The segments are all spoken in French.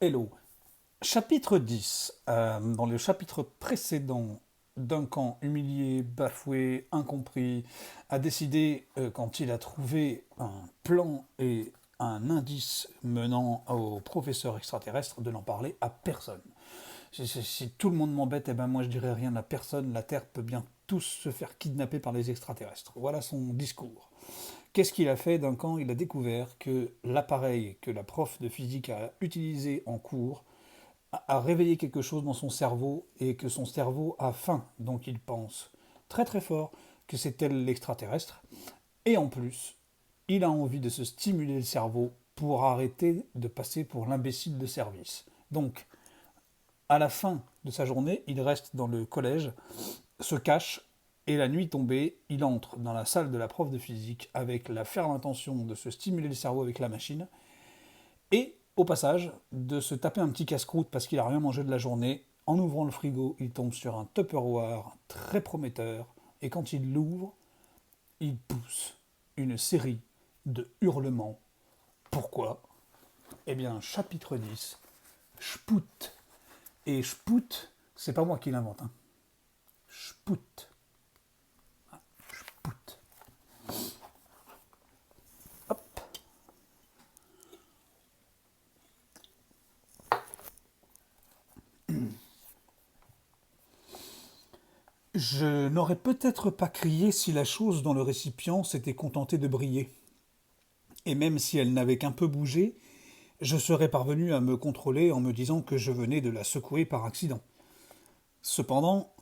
Hello. Chapitre 10. Dans le chapitre précédent, Duncan, humilié, bafoué, incompris, a décidé, quand il a trouvé un plan et un indice menant au professeur extraterrestre, de n'en parler à personne. Si tout le monde m'embête, eh ben moi je dirais rien à personne, la Terre peut bien tous se faire kidnapper par les extraterrestres. Voilà son discours. Qu'est-ce qu'il a fait Duncan? Il a découvert que l'appareil que la prof de physique a utilisé en cours a réveillé quelque chose dans son cerveau et que son cerveau a faim, donc il pense très très fort que c'est elle l'extraterrestre. Et en plus, il a envie de se stimuler le cerveau pour arrêter de passer pour l'imbécile de service. Donc, à la fin de sa journée, il reste dans le collège, se cache, et la nuit tombée, il entre dans la salle de la prof de physique avec la ferme intention de se stimuler le cerveau avec la machine, et au passage, de se taper un petit casse-croûte parce qu'il a rien mangé de la journée. En ouvrant le frigo, il tombe sur un Tupperware très prometteur, et quand il l'ouvre, il pousse une série de hurlements. Pourquoi? Eh bien, chapitre 10, Spout. Et Spout, c'est pas moi qui l'invente, hein. Spout. Spout. Hop. Je n'aurais peut-être pas crié si la chose dans le récipient s'était contentée de briller. Et même si elle n'avait qu'un peu bougé, je serais parvenu à me contrôler en me disant que je venais de la secouer par accident. Cependant,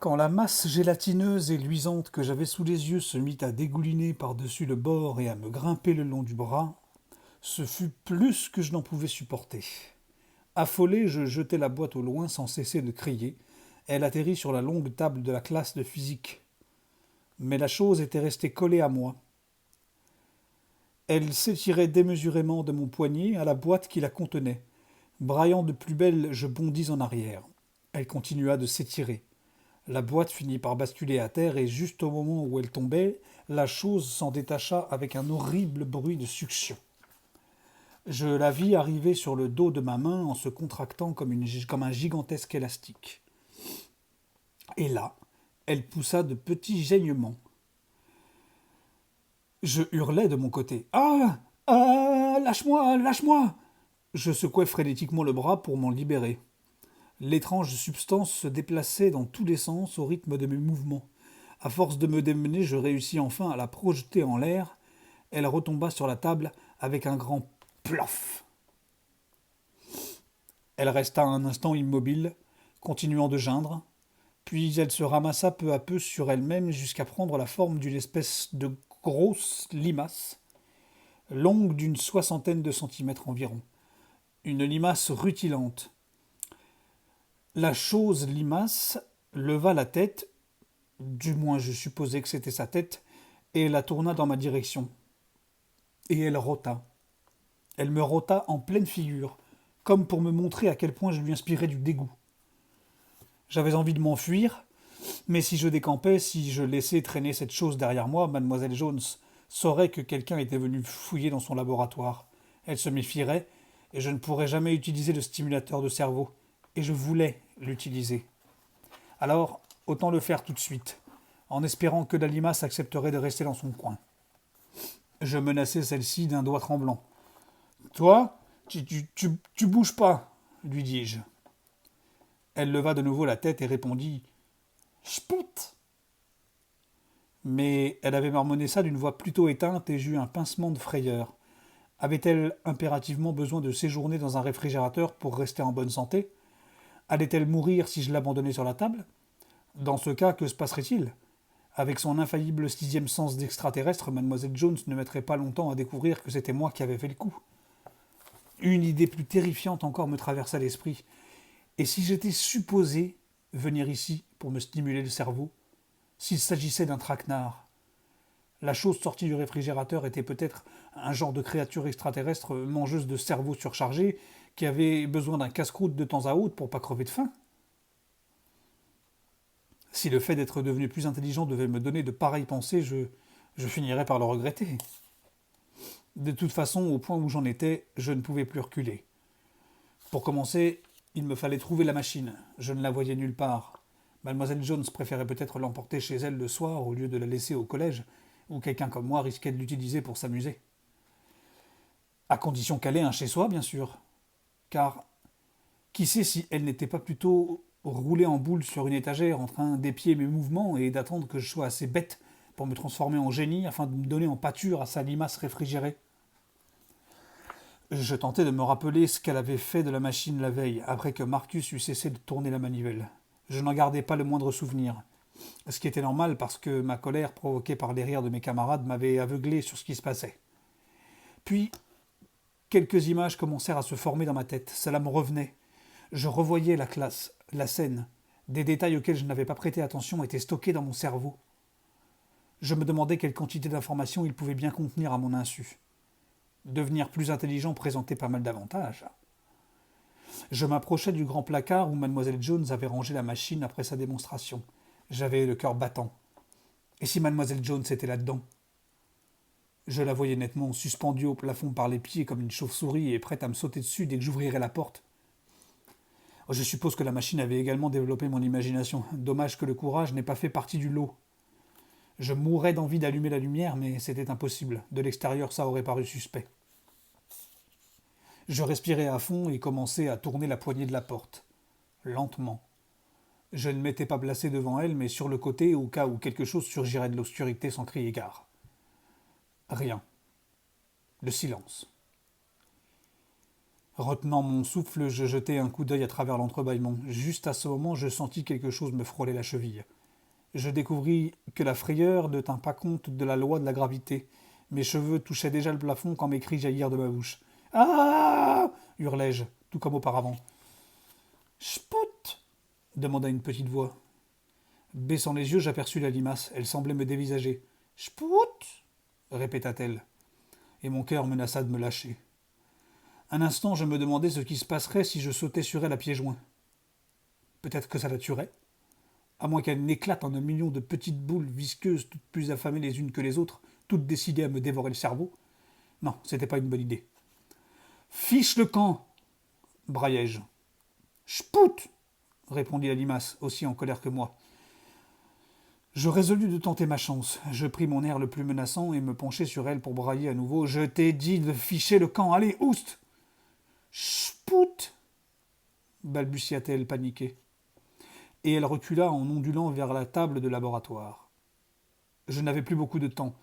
quand la masse gélatineuse et luisante que j'avais sous les yeux se mit à dégouliner par-dessus le bord et à me grimper le long du bras, ce fut plus que je n'en pouvais supporter. Affolé, je jetai la boîte au loin sans cesser de crier. Elle atterrit sur la longue table de la classe de physique. Mais la chose était restée collée à moi. Elle s'étirait démesurément de mon poignet à la boîte qui la contenait. Braillant de plus belle, je bondis en arrière. Elle continua de s'étirer. La boîte finit par basculer à terre et juste au moment où elle tombait, la chose s'en détacha avec un horrible bruit de succion. Je la vis arriver sur le dos de ma main en se contractant comme un gigantesque élastique. Et là, elle poussa de petits geignements. Je hurlai de mon côté. Ah! Ah! Lâche-moi! Lâche-moi! Je secouai frénétiquement le bras pour m'en libérer. L'étrange substance se déplaçait dans tous les sens au rythme de mes mouvements. À force de me démener, je réussis enfin à la projeter en l'air. Elle retomba sur la table avec un grand plof. Elle resta un instant immobile, continuant de geindre, puis elle se ramassa peu à peu sur elle-même jusqu'à prendre la forme d'une espèce de grosse limace, longue d'une soixantaine de centimètres environ. Une limace rutilante. La chose limace leva la tête, du moins je supposais que c'était sa tête, et la tourna dans ma direction. Et elle rôta. Elle me rôta en pleine figure, comme pour me montrer à quel point je lui inspirais du dégoût. J'avais envie de m'enfuir, mais si je décampais, si je laissais traîner cette chose derrière moi, mademoiselle Jones saurait que quelqu'un était venu fouiller dans son laboratoire. Elle se méfierait, et je ne pourrais jamais utiliser le stimulateur de cerveau. Et je voulais l'utiliser. Alors, autant le faire tout de suite, en espérant que la limace accepterait de rester dans son coin. Je menaçai celle-ci d'un doigt tremblant. Toi, tu bouges pas, lui dis-je. Elle leva de nouveau la tête et répondit Spout. Mais elle avait marmonné ça d'une voix plutôt éteinte et j'eus un pincement de frayeur. Avait-elle impérativement besoin de séjourner dans un réfrigérateur pour rester en bonne santé? Allait-elle mourir si je l'abandonnais sur la table? Dans ce cas, que se passerait-il? Avec son infaillible sixième sens d'extraterrestre, mademoiselle Jones ne mettrait pas longtemps à découvrir que c'était moi qui avais fait le coup. Une idée plus terrifiante encore me traversa l'esprit. Et si j'étais supposé venir ici pour me stimuler le cerveau? S'il s'agissait d'un traquenard? La chose sortie du réfrigérateur était peut-être un genre de créature extraterrestre mangeuse de cerveaux surchargés qui avait besoin d'un casse-croûte de temps à autre pour pas crever de faim. Si le fait d'être devenu plus intelligent devait me donner de pareilles pensées, je finirais par le regretter. De toute façon, au point où j'en étais, je ne pouvais plus reculer. Pour commencer, il me fallait trouver la machine. Je ne la voyais nulle part. Mademoiselle Jones préférait peut-être l'emporter chez elle le soir au lieu de la laisser au collège, où quelqu'un comme moi risquait de l'utiliser pour s'amuser. À condition qu'elle ait un chez-soi, bien sûr. Car qui sait si elle n'était pas plutôt roulée en boule sur une étagère en train d'épier mes mouvements et d'attendre que je sois assez bête pour me transformer en génie afin de me donner en pâture à sa limace réfrigérée. Je tentais de me rappeler ce qu'elle avait fait de la machine la veille, après que Marcus eut cessé de tourner la manivelle. Je n'en gardais pas le moindre souvenir. Ce qui était normal parce que ma colère, provoquée par les rires de mes camarades, m'avait aveuglé sur ce qui se passait. Puis, quelques images commencèrent à se former dans ma tête. Cela me revenait. Je revoyais la classe, la scène. Des détails auxquels je n'avais pas prêté attention étaient stockés dans mon cerveau. Je me demandais quelle quantité d'informations il pouvait bien contenir à mon insu. Devenir plus intelligent présentait pas mal d'avantages. Je m'approchais du grand placard où mademoiselle Jones avait rangé la machine après sa démonstration. J'avais le cœur battant. Et si mademoiselle Jones était là-dedans? Je la voyais nettement, suspendue au plafond par les pieds comme une chauve-souris et prête à me sauter dessus dès que j'ouvrirais la porte. Je suppose que la machine avait également développé mon imagination. Dommage que le courage n'ait pas fait partie du lot. Je mourais d'envie d'allumer la lumière, mais c'était impossible. De l'extérieur, ça aurait paru suspect. Je respirais à fond et commençai à tourner la poignée de la porte. Lentement. Je ne m'étais pas placé devant elle, mais sur le côté, au cas où quelque chose surgirait de l'obscurité sans crier gare. Rien. Le silence. Retenant mon souffle, je jetai un coup d'œil à travers l'entrebâillement. Juste à ce moment, je sentis quelque chose me frôler la cheville. Je découvris que la frayeur ne tint pas compte de la loi de la gravité. Mes cheveux touchaient déjà le plafond quand mes cris jaillirent de ma bouche. Ah hurlai-je, tout comme auparavant. Spout demanda une petite voix. Baissant les yeux, j'aperçus la limace. Elle semblait me dévisager. Spout répéta-t-elle. Et mon cœur menaça de me lâcher. Un instant, je me demandais ce qui se passerait si je sautais sur elle à pieds joints. Peut-être que ça la tuerait, à moins qu'elle n'éclate en un million de petites boules visqueuses, toutes plus affamées les unes que les autres, toutes décidées à me dévorer le cerveau. Non, c'était pas une bonne idée. Fiche le camp braillai-je. Spout répondit la limace, aussi en colère que moi. Je résolus de tenter ma chance. Je pris mon air le plus menaçant et me penchai sur elle pour brailler à nouveau. Je t'ai dit de ficher le camp, allez, oust Spout balbutia-t-elle paniquée. Et elle recula en ondulant vers la table de laboratoire. Je n'avais plus beaucoup de temps.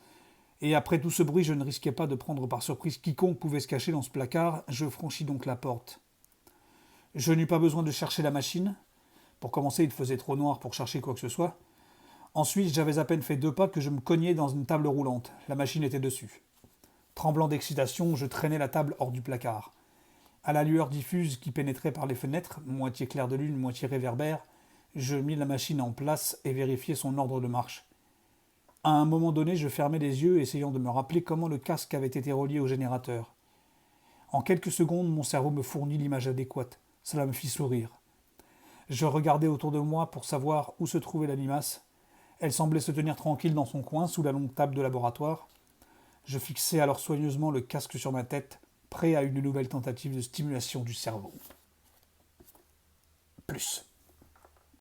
Et après tout ce bruit, je ne risquais pas de prendre par surprise quiconque pouvait se cacher dans ce placard. Je franchis donc la porte. Je n'eus pas besoin de chercher la machine. Pour commencer, il faisait trop noir pour chercher quoi que ce soit. Ensuite, j'avais à peine fait 2 pas que je me cognais dans une table roulante. La machine était dessus. Tremblant d'excitation, je traînais la table hors du placard. À la lueur diffuse qui pénétrait par les fenêtres, moitié clair de lune, moitié réverbère, je mis la machine en place et vérifiai son ordre de marche. À un moment donné, je fermai les yeux, essayant de me rappeler comment le casque avait été relié au générateur. En quelques secondes, mon cerveau me fournit l'image adéquate. Cela me fit sourire. Je regardai autour de moi pour savoir où se trouvait la limace. Elle semblait se tenir tranquille dans son coin, sous la longue table de laboratoire. Je fixai alors soigneusement le casque sur ma tête, prêt à une nouvelle tentative de stimulation du cerveau. Plus.